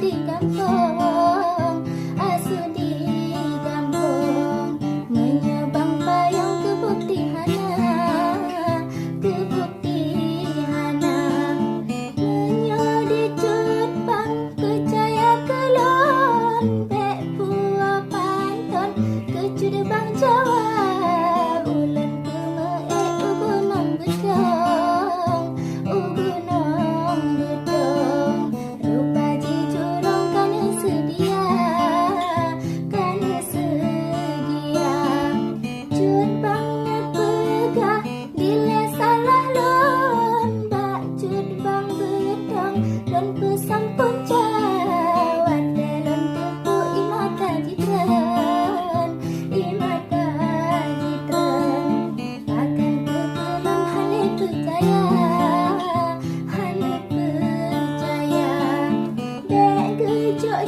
di kampung, asuh di kampung, menyebang payung ke bukti hana, ke bukti hana, menyodi cut bang percaya kelon, pek puas pantun ke cut bang jawab, ulen ke meek ugunong gedong, ugunong gedong, rupa ji curong kana sedia, kana sedia, cut bang pegah dile salah lon, bak cut bang gedong lon pesan punca, wate lon tempu imata jitren, imata jitren, akan kekelam hane percaya, hane percaya, dek gejok